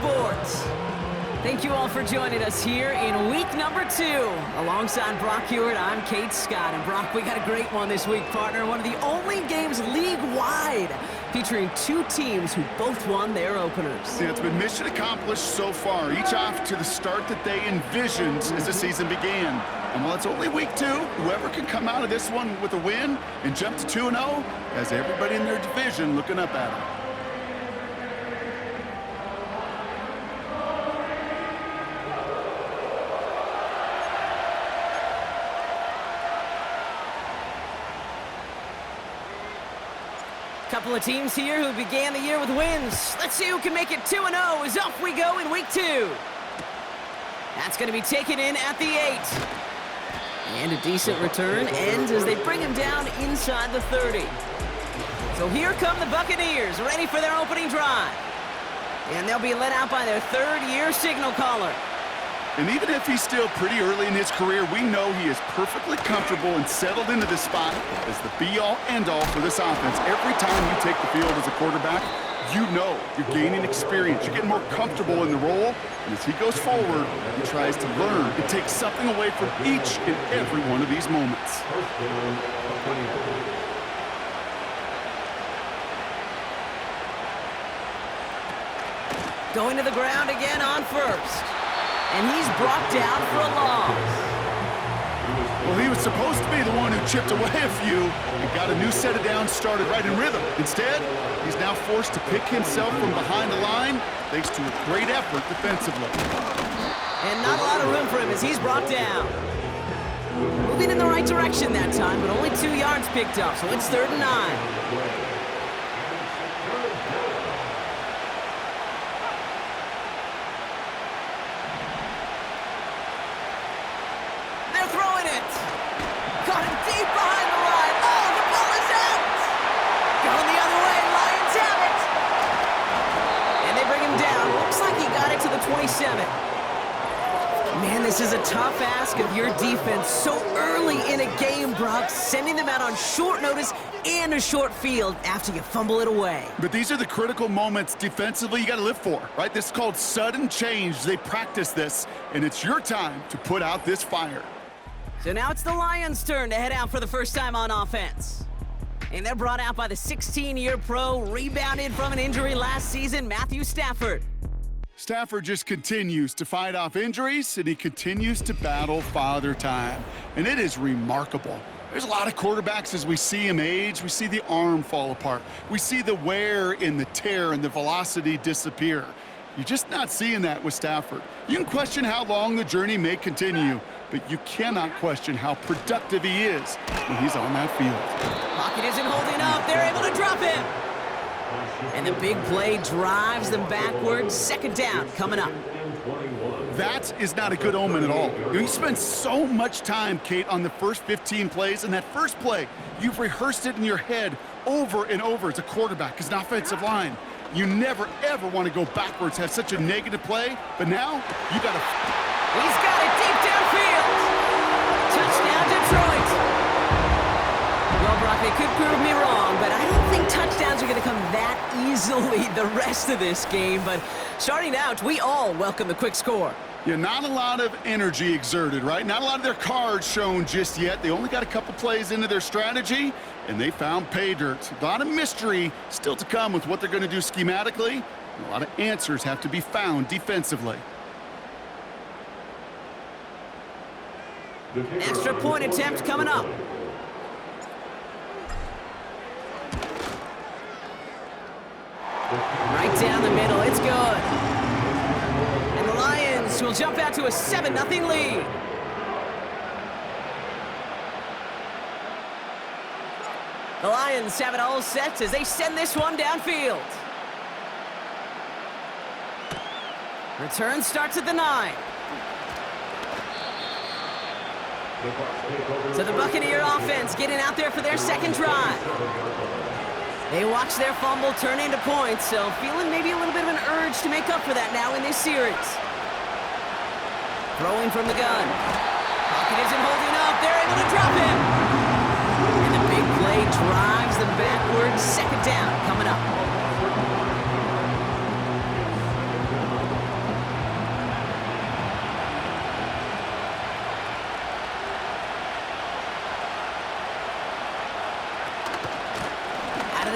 sports. Thank you all for joining us here in week number 2. Alongside Brock Hewitt, I'm Kate Scott. And Brock, we got a great one this week, partner. One of the only games league-wide featuring 2 teams who both won their openers. Yeah, it's been mission accomplished so far, each off to the start that they envisioned as the season began. And while it's only week 2, whoever can come out of this one with a win and jump to 2-0 has everybody in their division looking up at them. Couple of teams here who began the year with wins. Let's see who can make it 2-0 as off we go in week 2. That's going to be taken in at the 8. And a decent return ends as they bring him down inside the 30. So here come the Buccaneers, ready for their opening drive. And they'll be led out by their 3rd-year signal caller. And even if he's still pretty early in his career, we know he is perfectly comfortable and settled into this spot as the be-all, end-all for this offense. Every time you take the field as a quarterback, you know you're gaining experience. You're getting more comfortable in the role. And as he goes forward, he tries to learn and take something away from each and every one of these moments. Going to the ground again on first. And he's brought down for a loss. Well, he was supposed to be the one who chipped away a few and got a new set of downs started right in rhythm. Instead, he's now forced to pick himself from behind the line thanks to a great effort defensively. And not a lot of room for him as he's brought down. Moving in the right direction that time, but only 2 yards picked up, so it's 3rd and 9. Man, this is a tough ask of your defense so early in a game, Brock, sending them out on short notice and a short field after you fumble it away. But these are the critical moments defensively you got to live for, right? This is called sudden change. They practice this, and it's your time to put out this fire. So now it's the Lions' turn to head out for the first time on offense. And they're brought out by the 16-year pro, rebounded from an injury last season, Matthew Stafford. Stafford just continues to fight off injuries, and he continues to battle father time. And it is remarkable. There's a lot of quarterbacks as we see him age. We see the arm fall apart. We see the wear in the tear and the velocity disappear. You're just not seeing that with Stafford. You can question how long the journey may continue, but you cannot question how productive he is when he's on that field. Pocket isn't holding up. They're able to drop him. And the big play drives them backwards. 2nd down coming up. That is not a good omen at all. You spend so much time, Kate, on the first 15 plays, and that first play, you've rehearsed it in your head over and over as a quarterback, as an offensive line. You never, ever want to go backwards, have such a negative play, but now you got to... He's got it deep downfield. Touchdown, Detroit. Well, Brock, they could prove me wrong, but I don't think touchdowns are going to come that easily the rest of this game. But starting out, we all welcome the quick score. Yeah, not a lot of energy exerted, right? Not a lot of their cards shown just yet. They only got a couple plays into their strategy, and they found pay dirt. A lot of mystery still to come with what they're going to do schematically. And a lot of answers have to be found defensively. Extra point attempt coming up. Right down the middle, it's good. And the Lions will jump out to a 7-0 lead. The Lions have it all set as they send this one downfield. Return starts at the 9. So the Buccaneer offense getting out there for their 2nd drive. They watch their fumble turn into points, so feeling maybe a little bit of an urge to make up for that now in this series. Throwing from the gun. Pocket isn't holding up. They're able to drop him. And the big play drives them backwards. 2nd down coming up.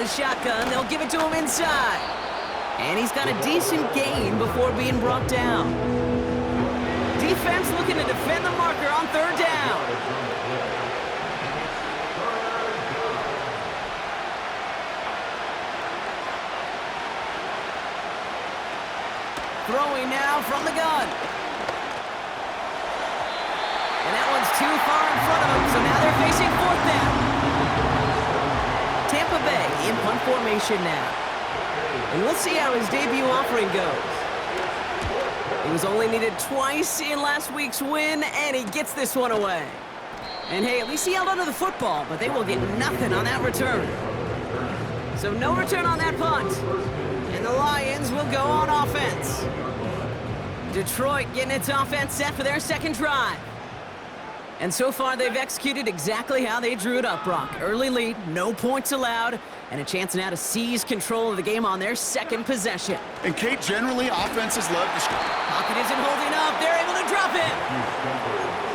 the shotgun. They'll give it to him inside. And he's got a decent gain before being brought down. Defense looking to defend the marker on third down. Throwing now from the gun. And that one's too far in front of them, so now they're facing fourth down. Tampa Bay in punt formation now. And we'll see how his debut offering goes. He was only needed twice in last week's win, and he gets this one away. And hey, at least he held onto the football, but they will get nothing on that return. So no return on that punt. And the Lions will go on offense. Detroit getting its offense set for their second drive. And so far, they've executed exactly how they drew it up, Brock. Early lead, no points allowed, and a chance now to seize control of the game on their second possession. And Kate, generally, offenses love to score. Pocket isn't holding up. They're able to drop it.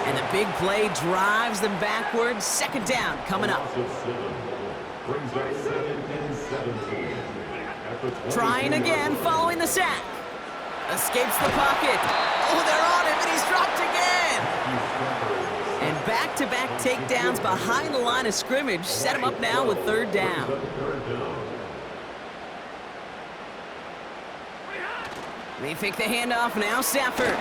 And the big play drives them backwards. Second down coming up. Trying again following the sack. Escapes the pocket. Oh, they're on him, and he's dropped again. And back-to-back takedowns behind the line of scrimmage set him up now with third down. They fake the handoff now. Stafford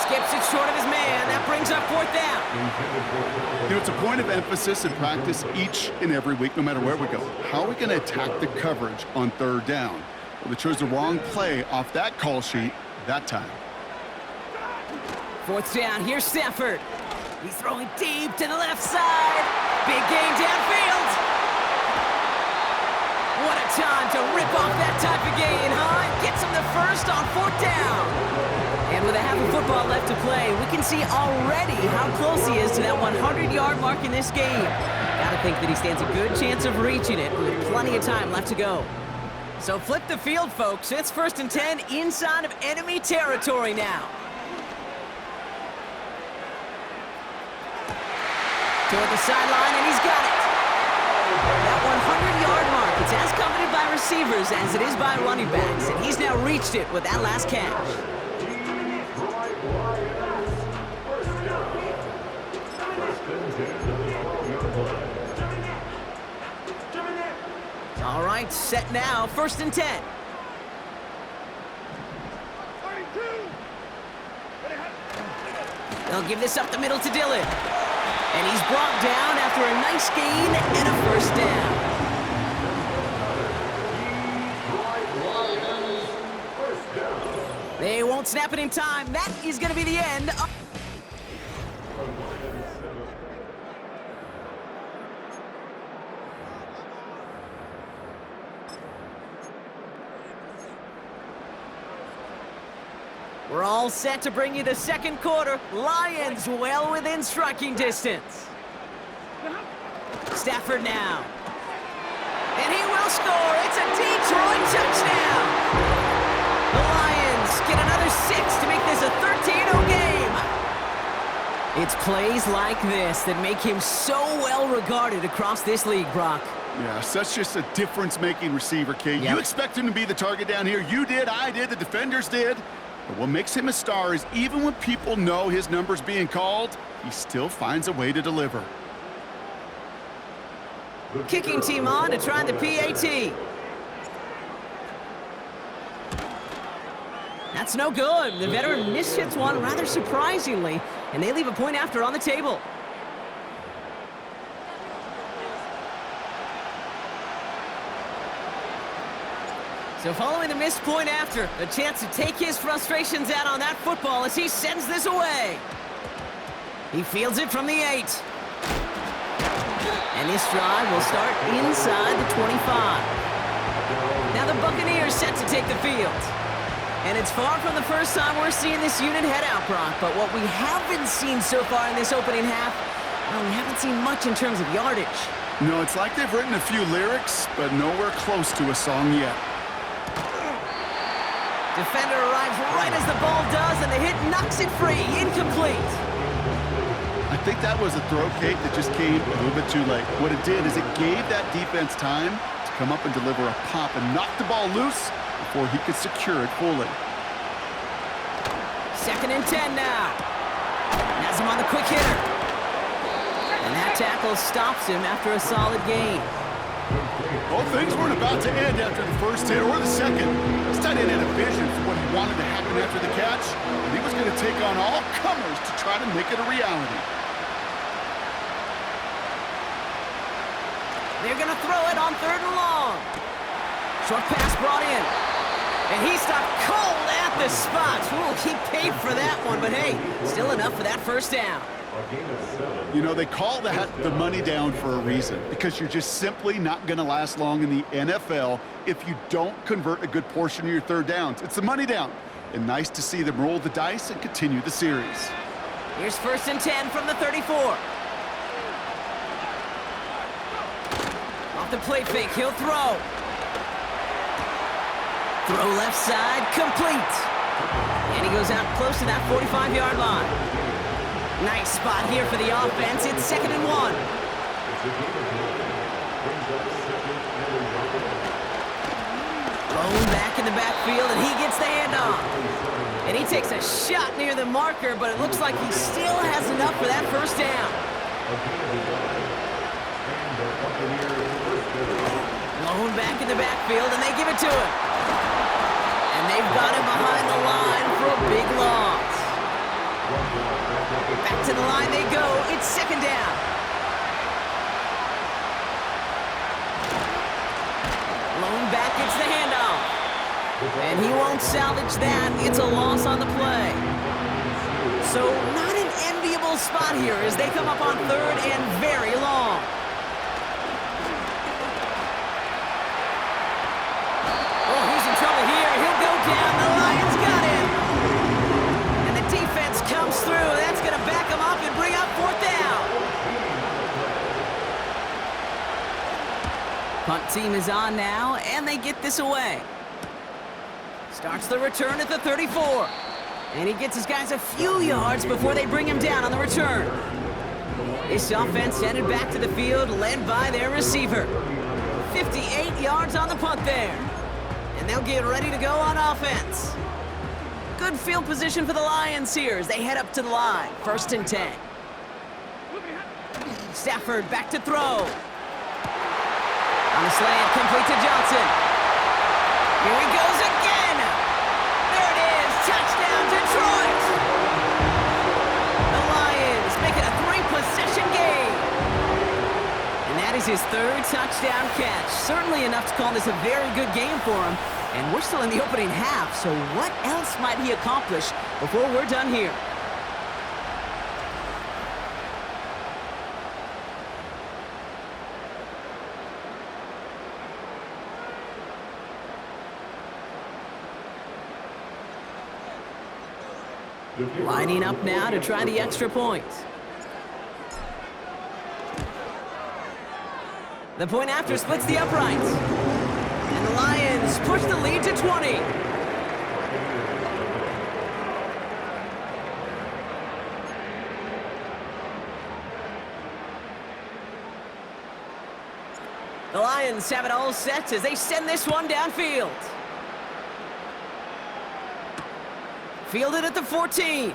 skips it short of his man. That brings up fourth down. You know, it's a point of emphasis in practice each and every week, no matter where we go. How are we going to attack the coverage on third down? Well, they chose the wrong play off that call sheet that time. Fourth down. Here's Stafford. He's throwing deep to the left side. Big gain downfield. What a time to rip off that type of gain, huh? Gets him the first on fourth down. And with a half of football left to play, we can see already how close he is to that 100-yard mark in this game. Gotta think that he stands a good chance of reaching it with plenty of time left to go. So flip the field, folks. It's 1st and 10 inside of enemy territory now. Toward the sideline, and he's got it. That 100-yard mark, it's as coveted by receivers as it is by running backs, and he's now reached it with that last catch. All right, set now, 1st and 10. They'll give this up the middle to Dillon. And he's brought down after a nice gain and a first down. They won't snap it in time. That is going to be the end. We're all set to bring you the second quarter. Lions well within striking distance. Stafford now. And he will score. It's a Detroit touchdown. The Lions get another 6 to make this a 13-0 game. It's plays like this that make him so well regarded across this league, Brock. Yeah, such just a difference-making receiver, Kate. Yep. You expect him to be the target down here. You did, I did, the defenders did. But what makes him a star is even when people know his number's being called, he still finds a way to deliver. Kicking team on to try the PAT. That's no good. The veteran mishits one rather surprisingly, and they leave a point after on the table. So following the missed point after, a chance to take his frustrations out on that football as he sends this away. He fields it from the 8. And this drive will start inside the 25. Now the Buccaneers set to take the field. And it's far from the first time we're seeing this unit head out, Brock. But what we haven't seen so far in this opening half, well, we haven't seen much in terms of yardage. No, it's like they've written a few lyrics, but nowhere close to a song yet. Defender arrives right as the ball does, and the hit knocks it free. Incomplete. I think that was a throw, Kate, that just came a little bit too late. What it did is it gave that defense time to come up and deliver a pop and knock the ball loose before he could secure it fully. 2nd and 10 now. Has him on the quick hitter. And that tackle stops him after a solid gain. Well, things weren't about to end after the first hit or the second. This tight end had a vision for what he wanted to happen after the catch, and he was going to take on all comers to try to make it a reality. They're going to throw it on 3rd and long. Short pass brought in. And he stopped cold at the spot. Ooh, he paid for that one, but hey, still enough for that first down. You know, they call that the money down for a reason, because you're just simply not going to last long in the NFL if you don't convert a good portion of your 3rd downs. It's the money down. And nice to see them roll the dice and continue the series. Here's 1st and 10 from the 34. Off the play fake, he'll throw. Throw left side, complete. And he goes out close to that 45-yard line. Nice spot here for the offense. It's 2nd and 1. Thrown back in the backfield, and he gets the handoff. And he takes a shot near the marker, but it looks like he still has enough for that first down. Thrown back in the backfield, and they give it to him. And they've got him behind the line for a big loss. Back to the line they go. It's 2nd down. Blown back, it's the handoff. And he won't salvage that. It's a loss on the play. So not an enviable spot here as they come up on 3rd and very long. Oh, he's in trouble here. He'll go down. The Lions got him. And the defense comes through. That's going to back him up and bring up 4th down. Punt team is on now, and they get this away. Starts the return at the 34. And he gets his guys a few yards before they bring him down on the return. This offense headed back to the field, led by their receiver. 58 yards on the punt there. And they'll get ready to go on offense. Good field position for the Lions here as they head up to the line. 1st and 10. Stafford back to throw. On the slant, complete to Johnson. Here he goes again. There it is. Touchdown, Detroit. The Lions make it a 3-possession game. And that is his 3rd touchdown catch. Certainly enough to call this a very good game for him. And we're still in the opening half, so what else might he accomplish before we're done here? Lining up now to try the extra point. The point after splits the uprights. And the Lions push the lead to 20. The Lions have it all set as they send this one downfield. Fielded at the 14.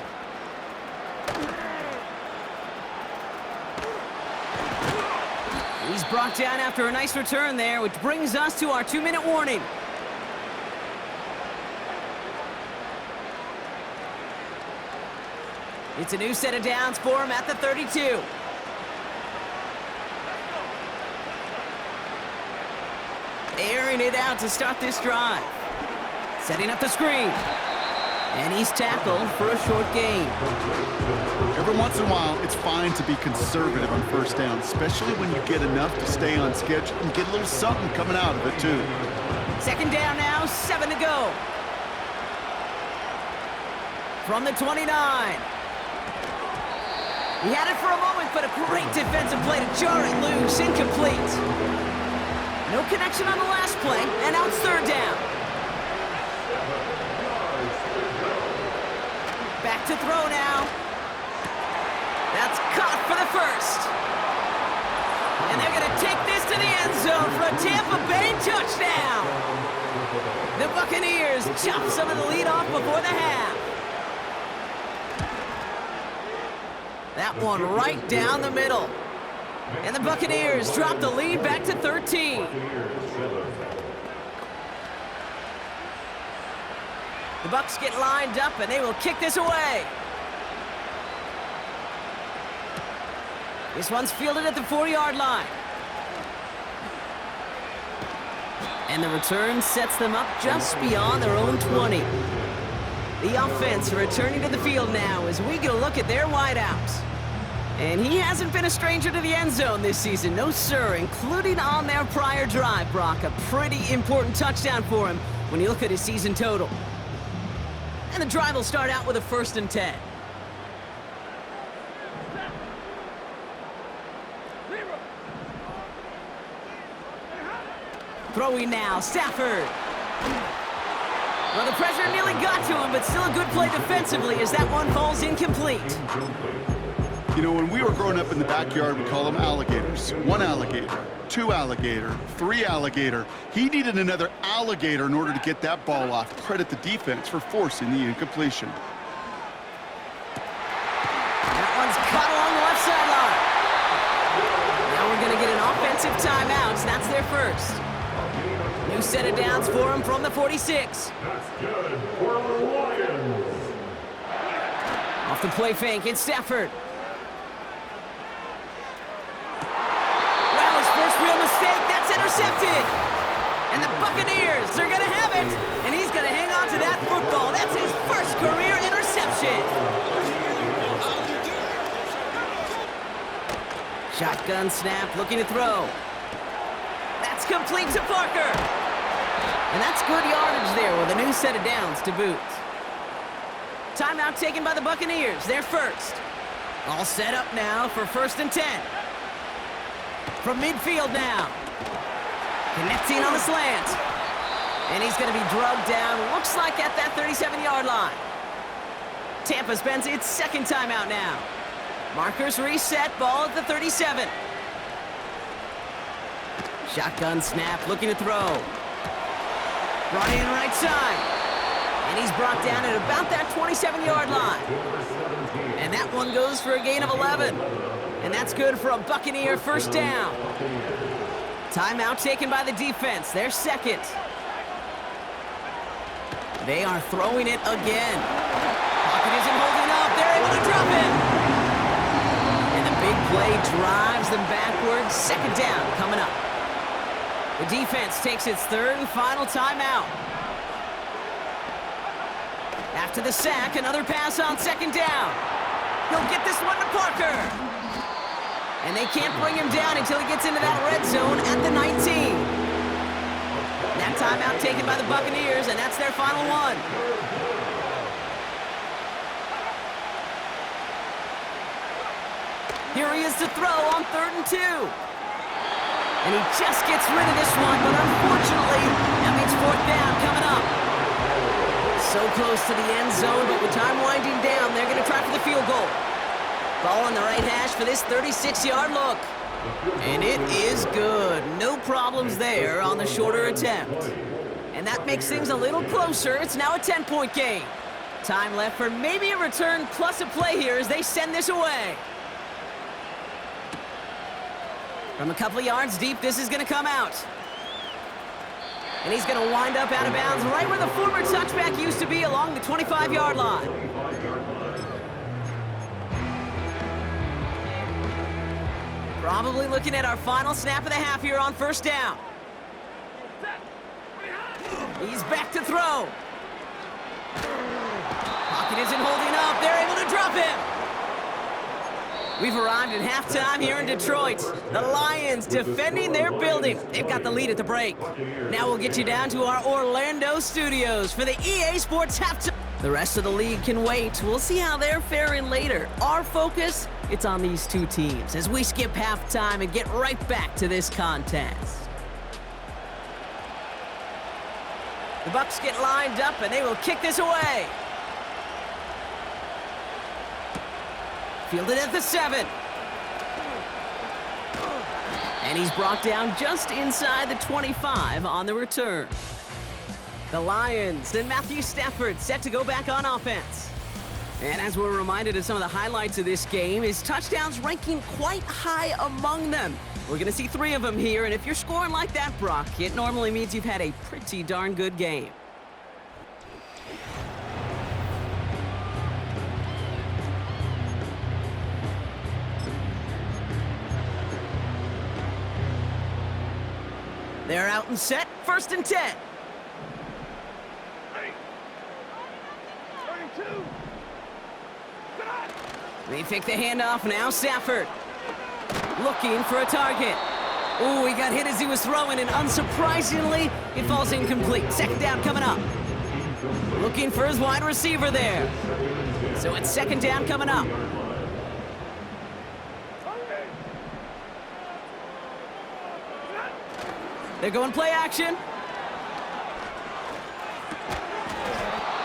He's brought down after a nice return there, which brings us to our 2-minute warning. It's a new set of downs for him at the 32. Airing it out to start this drive. Setting up the screen. And he's tackled for a short gain. Every once in a while, it's fine to be conservative on 1st down, especially when you get enough to stay on schedule and get a little something coming out of it, too. 2nd down now, 7 to go. From the 29. He had it for a moment, but a great defensive play to jar it loose, incomplete. No connection on the last play, and now it's 3rd down. Back to throw now. That's caught for the first. And they're going to take this to to the end zone for a Tampa Bay touchdown. The Buccaneers chop some of the lead off before the half. That one right down the middle. And the Buccaneers drop the lead back to 13. The Bucs get lined up, and they will kick this away. This one's fielded at the 4-yard line. And the return sets them up just beyond their own 20. The offense returning to the field now as we get a look at their wideouts. And he hasn't been a stranger to the end zone this season. No, sir, including on their prior drive, Brock. A pretty important touchdown for him when you look at his season total. And the drive will start out with a 1st and 10. Throwing now, Stafford. Well, the pressure nearly got to him, but still a good play defensively as that one falls incomplete. You know, when we were growing up in the backyard, we call them alligators. 1 alligator, 2 alligator, 3 alligator. He needed another alligator in order to get that ball off. Credit the defense for forcing the incompletion. That one's caught along the left sideline. Now we're going to get an offensive timeout, and that's their first. New set of downs for him from the 46. That's good for the Lions. Off the play fake, it's Stafford. Real mistake, that's intercepted. And the Buccaneers are going to have it. And he's going to hang on to that football. That's his first career interception. Shotgun snap, looking to throw. That's complete to Parker. And that's good yardage there with a new set of downs to boot. Timeout taken by the Buccaneers, their first. All set up now for 1st and 10. From midfield now. Connecting on the slant. And he's going to be drugged down, looks like at that 37-yard line. Tampa spends its 2nd timeout now. Markers reset, ball at the 37. Shotgun snap, looking to throw. Brought in right side. And he's brought down at about that 27-yard line. And that one goes for a gain of 11. And that's good for a Buccaneer 1st down. Timeout taken by the defense, their 2nd. They are throwing it again. Pocket isn't holding up, they're able to drop it. And the big play drives them backwards. 2nd down coming up. The defense takes its 3rd and final timeout. After the sack, another pass on 2nd down. He'll get this one to Parker. And they can't bring him down until he gets into that red zone at the 19. That timeout taken by the Buccaneers, and that's their final one. Here he is to throw on 3rd and 2. And he just gets rid of this one, but unfortunately, that means 4th down coming up. So close to the end zone, but with time winding down, they're going to try for the field goal. Ball on the right hash for this 36-yard look. And it is good. No problems there on the shorter attempt. And that makes things a little closer. It's now a 10-point game. Time left for maybe a return plus a play here as they send this away. From a couple of yards deep, this is going to come out. And he's going to wind up out of bounds right where the former touchback used to be along the 25-yard line. Probably looking at our final snap of the half here on 1st down. He's back to throw. Pocket isn't holding up. They're able to drop him. We've arrived at halftime here in Detroit. The Lions defending their building. They've got the lead at the break. Now we'll get you down to our Orlando studios for the EA Sports halftime. The rest of the league can wait. We'll see how they're faring later. Our focus, it's on these two teams as we skip halftime and get right back to this contest. The Bucs get lined up and they will kick this away. Fielded at the 7. And he's brought down just inside the 25 on the return. The Lions and Matthew Stafford set to go back on offense. And as we're reminded of some of the highlights of this game, his touchdowns ranking quite high among them. We're going to see 3 of them here, and if you're scoring like that, Brock, it normally means you've had a pretty darn good game. They're out and set, 1st and 10. They take the handoff now, Stafford. Looking for a target. Ooh, he got hit as he was throwing, and unsurprisingly, it falls incomplete. 2nd down coming up. Looking for his wide receiver there. So it's 2nd down coming up. They're going play action.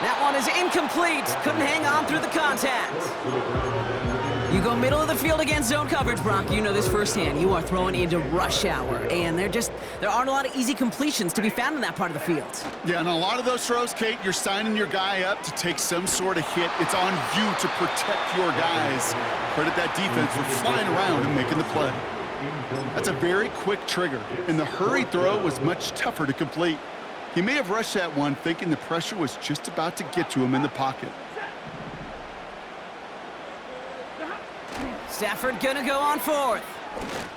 That one is incomplete. Couldn't hang on through the contact. You go middle of the field against zone coverage, Brock. You know this firsthand. You are throwing into rush hour, and there aren't a lot of easy completions to be found in that part of the field. Yeah, and a lot of those throws, Kate, you're signing your guy up to take some sort of hit. It's on you to protect your guys. Credit that defense for flying around and making the play. That's a very quick trigger, and the hurry throw was much tougher to complete. He may have rushed that one thinking the pressure was just about to get to him in the pocket. Stafford gonna go on 4th.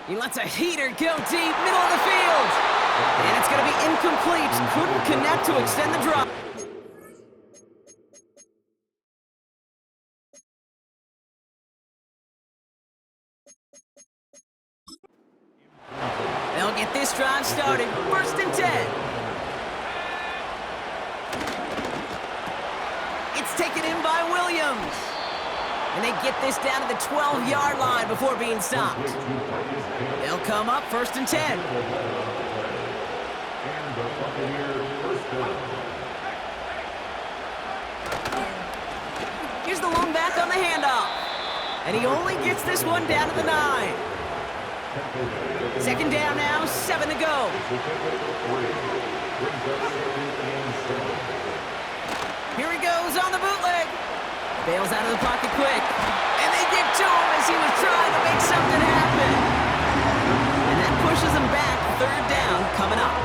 He lets a heater go deep, middle of the field. And it's gonna be incomplete. Couldn't connect to extend the drop. They'll get this drive started. 1st and 10. It's taken in by Williams. And they get this down to the 12-yard line before being stopped. They'll come up 1st and 10. Here's the long back on the handoff. And he only gets this one down to the 9. 2nd down now, 7 to go. Here he goes on the bootleg. Bails out of the pocket quick. And they give to him as he was trying to make something happen. And that pushes him back. 3rd down coming up.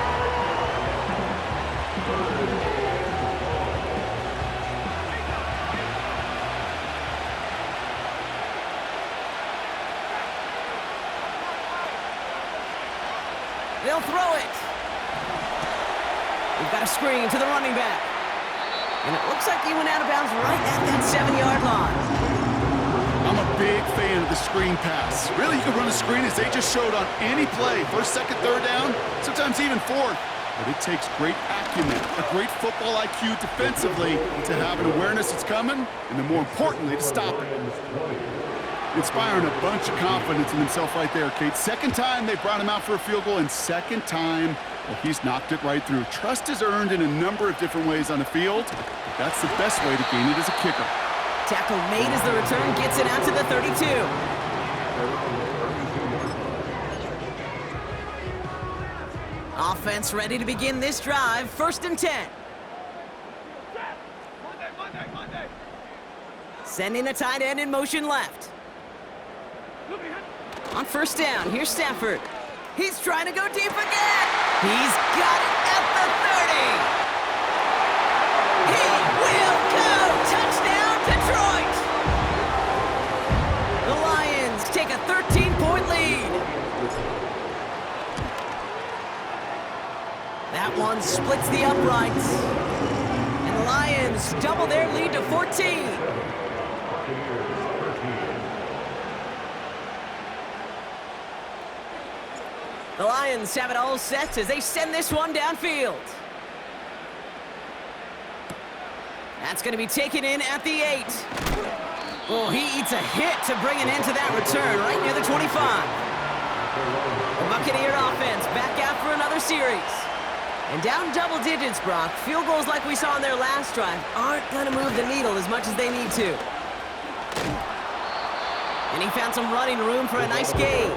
They'll throw it. We've got a screen to the running back. And it looks like he went out of bounds right at that 7-yard line. I'm a big fan of the screen pass. Really, you can run a screen as they just showed on any play. 1st, 2nd, 3rd down, sometimes even 4th. But it takes great acumen, a great football IQ defensively to have an awareness it's coming, and then more importantly, to stop it. Inspiring a bunch of confidence in himself right there, Kate. 2nd time they brought him out for a field goal, and 2nd time, well, he's knocked it right through. Trust is earned in a number of different ways on the field. But that's the best way to gain it as a kicker. Tackle made as the return gets it out to the 32. Offense ready to begin this drive. 1st and 10. Sending a tight end in motion left. On 1st down, here's Stafford. He's trying to go deep again. He's got it at the 30. He will go. Touchdown, Detroit. The Lions take a 13-point lead. That one splits the uprights. And the Lions double their lead to 14. The Lions have it all set as they send this one downfield. That's going to be taken in at the 8. Oh, he eats a hit to bring it into that return right near the 25. The Buccaneer offense back out for another series. And down double digits, Brock. Field goals like we saw on their last drive aren't going to move the needle as much as they need to. And he found some running room for a nice gain.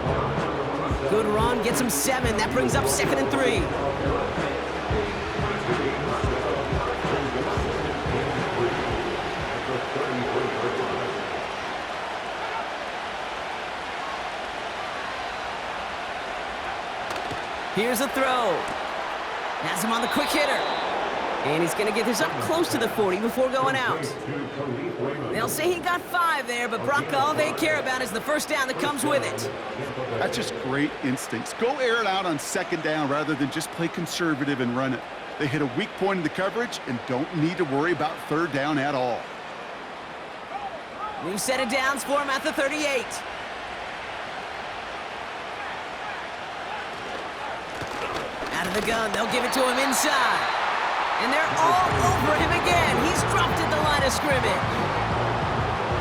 Good run, gets him 7. That brings up 2nd and 3. Here's a throw. Has him on the quick hitter. And he's going to get this up close to the 40 before going out. They'll say he got 5 there, but Brock, all they care about is the first down that comes with it. That's just great instincts. Go air it out on 2nd down rather than just play conservative and run it. They hit a weak point in the coverage and don't need to worry about 3rd down at all. New set of downs for him at the 38. Out of the gun, they'll give it to him inside. And they're all over him again. He's dropped at the line of scrimmage.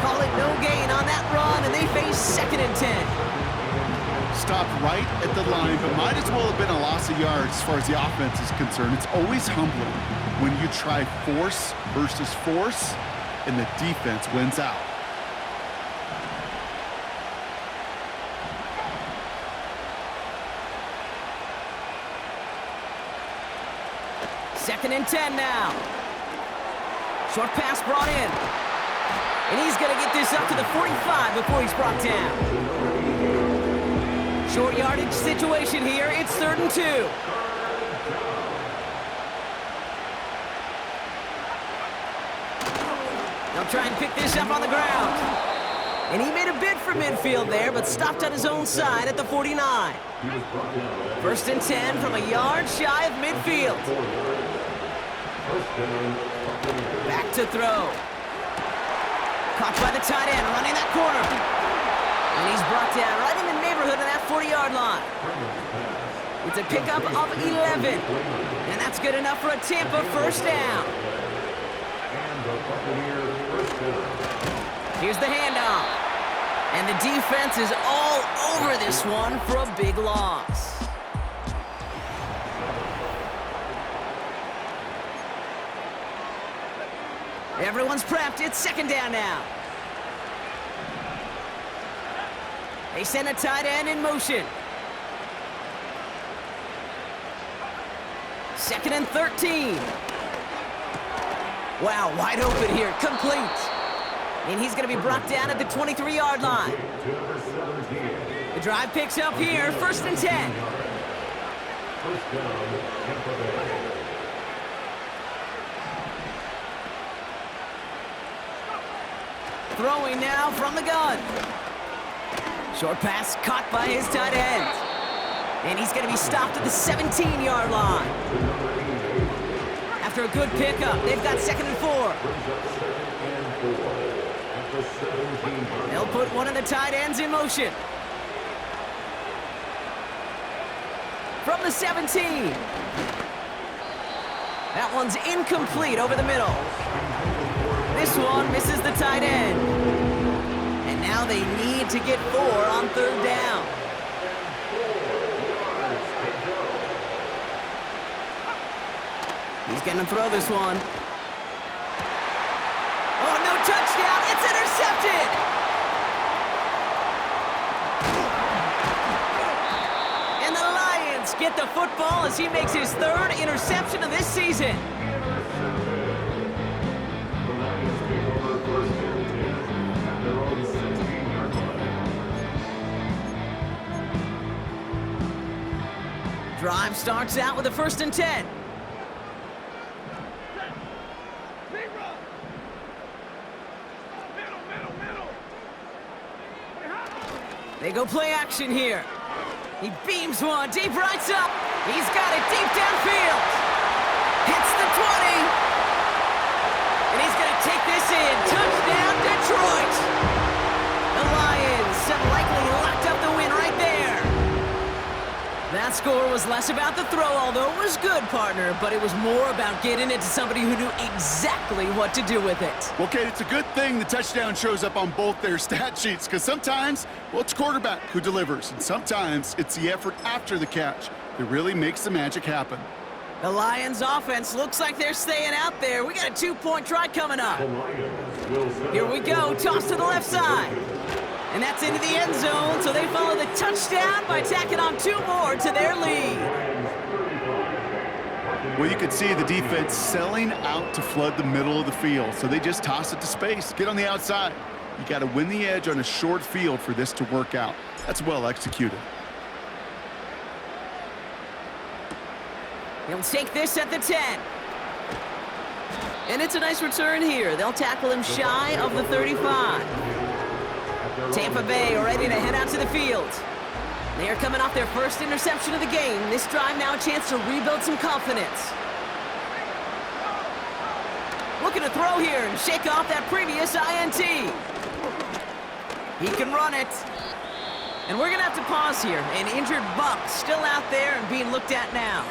Call it no gain on that run, and they face 2nd and 10. Stopped right at the line, but might as well have been a loss of yards as far as the offense is concerned. It's always humbling when you try force versus force, and the defense wins out. Second and 10 now. Short pass brought in. And he's going to get this up to the 45 before he's brought down. Short yardage situation here. It's 3rd and 2. They'll try and pick this up on the ground. And he made a bid for midfield there, but stopped on his own side at the 49. 1st and 10 from a yard shy of midfield. Back to throw. Caught by the tight end, running that corner. And he's brought down right in the neighborhood of that 40-yard line. It's a pickup of 11. And that's good enough for a Tampa 1st down. Here's the handoff. And the defense is all over this one for a big loss. Everyone's prepped. It's 2nd down now. They send a tight end in motion. 2nd and 13. Wow, wide open here. Complete. And he's going to be brought down at the 23-yard line. The drive picks up here. 1st and 10. Throwing now from the gun. Short pass caught by his tight end. And he's going to be stopped at the 17-yard line. After a good pickup, they've got 2nd and 4. They'll put one of the tight ends in motion. From the 17. That one's incomplete over the middle. This one misses the tight end. And now they need to get 4 on 3rd down. He's going to throw this one. Oh, no touchdown. It's intercepted. And the Lions get the football as he makes his 3rd interception of this season. Drive starts out with a 1st and 10. They go play action here. He beams one deep right up. He's got it deep downfield. Hits the 20. And he's going to take this in. Touchdown, Detroit. The Lions have likely locked up the win right there. That score was less about the throw, although it was good, partner, but it was more about getting it to somebody who knew exactly what to do with it. Well, Kate, it's a good thing the touchdown shows up on both their stat sheets, because sometimes, well, it's quarterback who delivers, and sometimes it's the effort after the catch that really makes the magic happen. The Lions offense looks like they're staying out there. We got a 2-point try coming up. Here we go, toss to the left side. And that's into the end zone, so they follow the touchdown by tacking on 2 more to their lead. Well, you could see the defense selling out to flood the middle of the field, so they just toss it to space. Get on the outside. You got to win the edge on a short field for this to work out. That's well executed. He'll take this at the 10. And it's a nice return here. They'll tackle him shy of the 35. Tampa Bay ready to head out to the field. They are coming off their first interception of the game. This drive now a chance to rebuild some confidence. Looking to throw here and shake off that previous INT. He can run it. And we're going to have to pause here. An injured Buck still out there and being looked at now.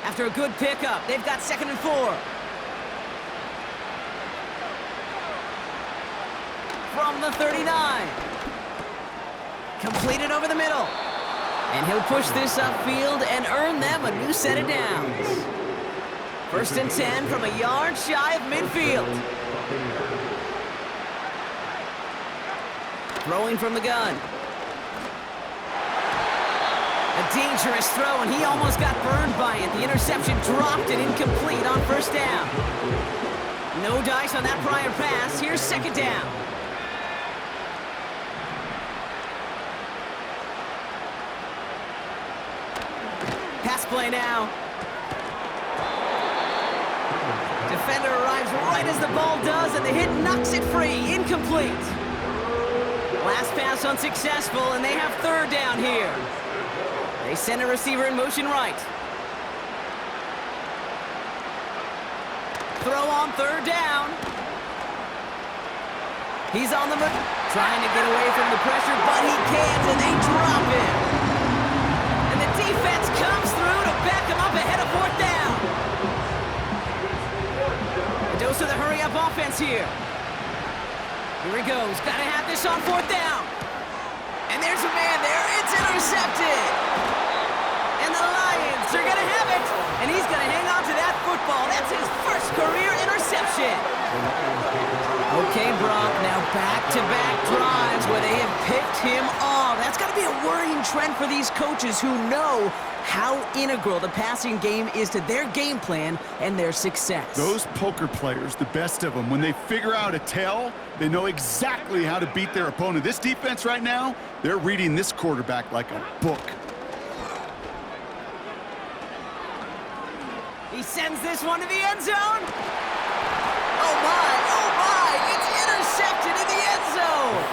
After a good pickup, they've got 2nd and 4. From the 39. Completed over the middle. And he'll push this upfield and earn them a new set of downs. 1st and 10 from a yard shy of midfield. Throwing from the gun. A dangerous throw, and he almost got burned by it. The interception dropped and incomplete on 1st down. No dice on that prior pass. Here's 2nd down. Pass play now. Defender arrives right as the ball does, and the hit knocks it free. Incomplete. Last pass unsuccessful, and they have 3rd down here. They send a receiver in motion right. Throw on 3rd down. He's on the move, trying to get away from the pressure, but he can't, and they drop him. And the defense comes through to back him up ahead of 4th down. A dose of the hurry-up offense here. Here he goes. Got to have this on 4th down. And there's a man there. It's intercepted. And the Lions are going to have it. And he's going to hang on to that football. That's his first career interception. Okay, Brock, now back-to-back drives where they have picked him off. That's got to be a worrying trend for these coaches who know how integral the passing game is to their game plan and their success. Those poker players, the best of them, when they figure out a tell, they know exactly how to beat their opponent. This defense right now, they're reading this quarterback like a book. He sends this one to the end zone. Oh my, it's intercepted in the end zone.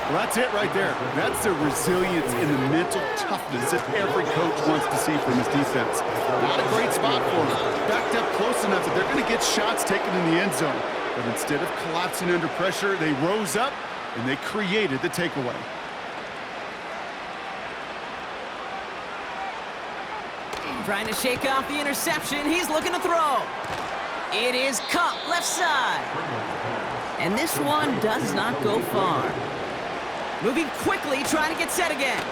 Well, that's it right there. That's the resilience and the mental toughness that every coach wants to see from his defense. Not a great spot for them. Backed up close enough that they're going to get shots taken in the end zone. But instead of collapsing under pressure, they rose up and they created the takeaway. Trying to shake off the interception. He's looking to throw. It is caught left side. And this one does not go far. Moving quickly, trying to get set again.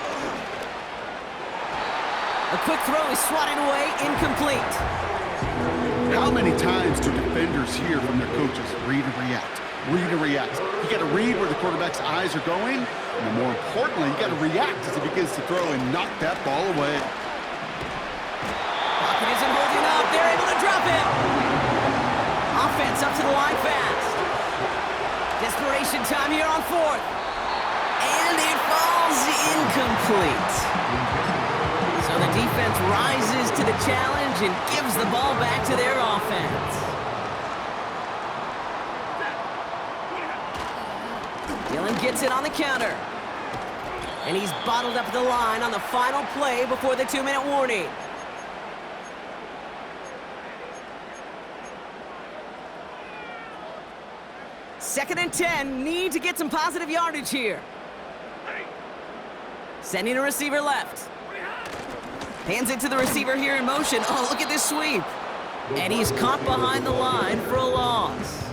A quick throw is swatted away, incomplete. How many times do defenders hear from their coaches, read and react, read and react? You got to read where the quarterback's eyes are going, and more importantly, you got to react as he begins to throw and knock that ball away. Pocket isn't holding up. They're able to drop it. Offense up to the line fast. Desperation time here on 4th. And it falls incomplete. So the defense rises to the challenge and gives the ball back to their offense. Dillon gets it on the counter. And he's bottled up at the line on the final play before the 2-minute warning. Second and 10, need to get some positive yardage here. Sending a receiver left. Hands it to the receiver here in motion. Oh, look at this sweep. And he's caught behind the line for a loss.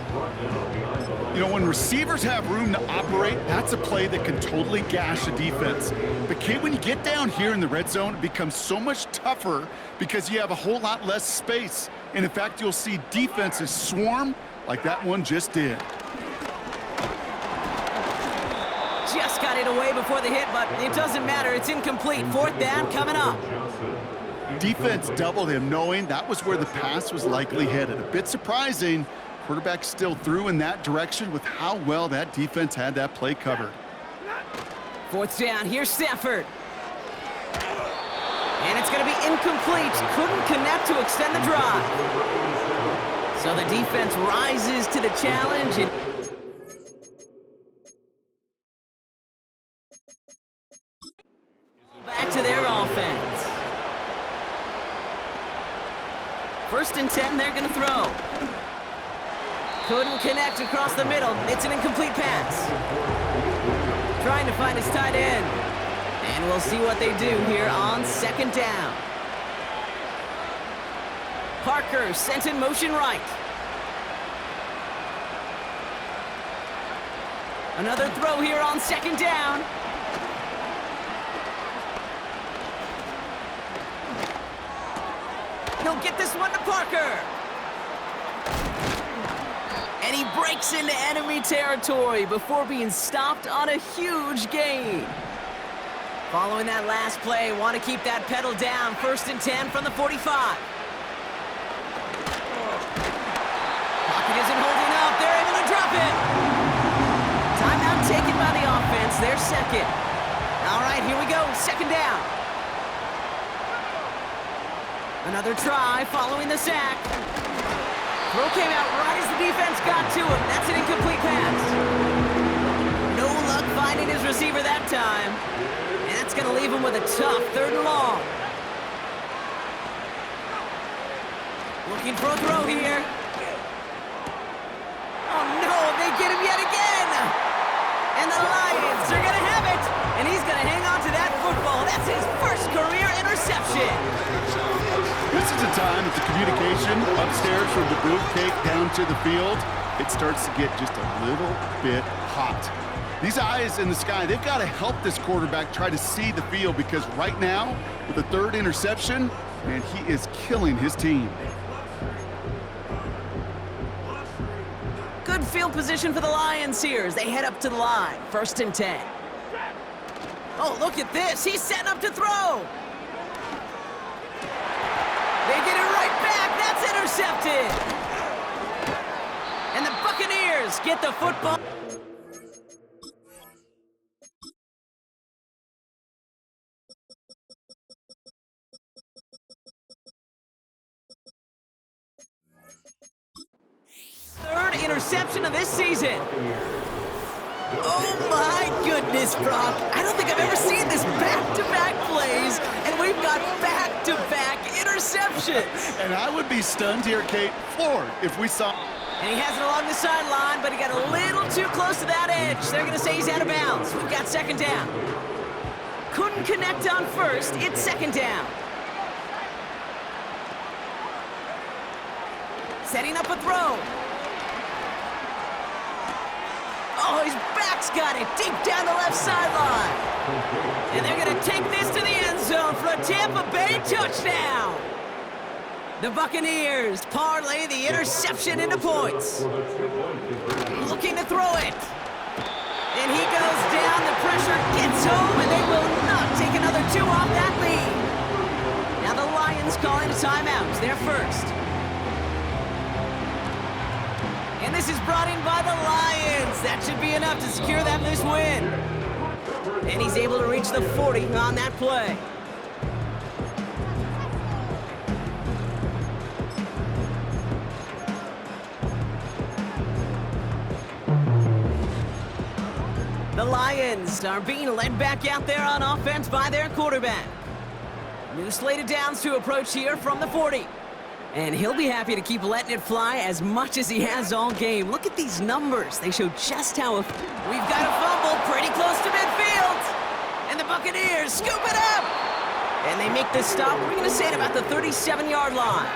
You know, when receivers have room to operate, that's a play that can totally gash a defense. But Kate, when you get down here in the red zone, it becomes so much tougher because you have a whole lot less space. And in fact, you'll see defenses swarm like that one just did. Just got it away before the hit, but it doesn't matter. It's incomplete. Fourth down coming up. Defense doubled him, knowing that was where the pass was likely headed. A bit surprising. Quarterback still threw in that direction with how well that defense had that play covered. Fourth down, here's Stafford. And it's going to be incomplete. Couldn't connect to extend the drive. So the defense rises to the challenge. And back to their offense. First and 10, they're going to throw. Couldn't connect across the middle. It's an incomplete pass. Trying to find his tight end. And we'll see what they do here on second down. Parker sent in motion right. Another throw here on second down. He'll get this one to Parker. And he breaks into enemy territory before being stopped on a huge gain. Following that last play, want to keep that pedal down. First and 10 from the 45. Pocket isn't holding up. They're able to drop it. Timeout taken by the offense. Their second. All right, here we go. Second down. Another try following the sack. Throw came out right as the defense got to him. That's an incomplete pass. No luck finding his receiver that time. And that's going to leave him with a tough third and long. Looking for a throw here. Oh no, they get him yet again. And the Lions are going to have it. And he's going to hang on to that football. That's his first career interception. This is a time that the communication upstairs from the booth cake down to the field, it starts to get just a little bit hot. These eyes in the sky, they've got to help this quarterback try to see the field because right now, with the third interception, man, he is killing his team. Good field position for the Lions here as they head up to the line. First and 10. Oh, look at this. He's setting up to throw. They get it right back. That's intercepted. And the Buccaneers get the football. Third interception of this season. Oh my goodness, Brock. I don't think I've ever seen this back-to-back plays, and we've got back-to-back interceptions. And I would be stunned here, Kate, floored, if we saw... And he has it along the sideline, but he got a little too close to that edge. They're going to say he's out of bounds. We've got second down. Couldn't connect on first. It's second down. Setting up a throw. Oh, his back's got it deep down the left sideline. And they're going to take this to the end zone for a Tampa Bay touchdown. The Buccaneers parlay the interception into points. Looking to throw it. And he goes down. The pressure gets home, and they will not take another two off that lead. Now the Lions calling a timeout. They're first. And this is brought in by the Lions. That should be enough to secure them this win. And he's able to reach the 40 on that play. The Lions are being led back out there on offense by their quarterback. New slated downs to approach here from the 40. And he'll be happy to keep letting it fly as much as he has all game. Look at these numbers. They show just how... We've got a fumble pretty close to midfield. And the Buccaneers scoop it up. And they make this stop, we're going to say, at about the 37-yard line.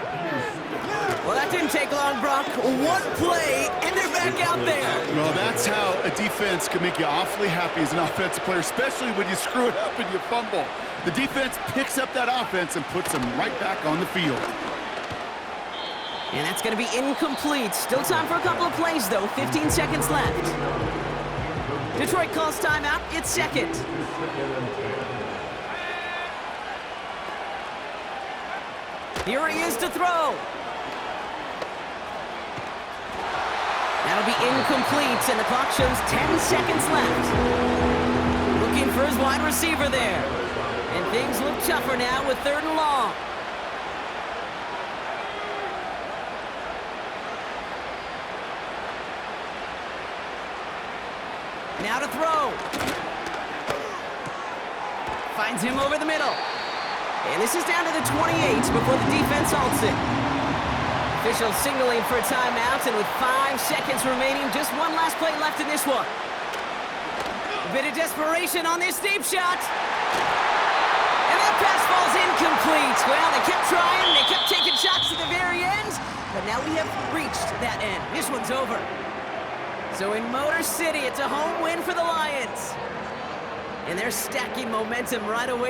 Well, that didn't take long, Brock. One play, and they're back out there. Well, that's how a defense can make you awfully happy as an offensive player, especially when you screw it up and you fumble. The defense picks up that offense and puts them right back on the field. And that's going to be incomplete. Still time for a couple of plays, though. 15 seconds left. Detroit calls timeout. It's second. Here he is to throw. That'll be incomplete, and the clock shows 10 seconds left. Looking for his wide receiver there. And things look tougher now with 3rd and long. Now to throw. Finds him over the middle. And this is down to the 28 before the defense halts it. Officials signaling for a timeout, and with 5 seconds remaining, just one last play left in this one. A bit of desperation on this deep shot. And that pass falls incomplete. Well, they kept trying, they kept taking shots to the very end, but now we have reached that end. This one's over. So in Motor City, it's a home win for the Lions. And they're stacking momentum right away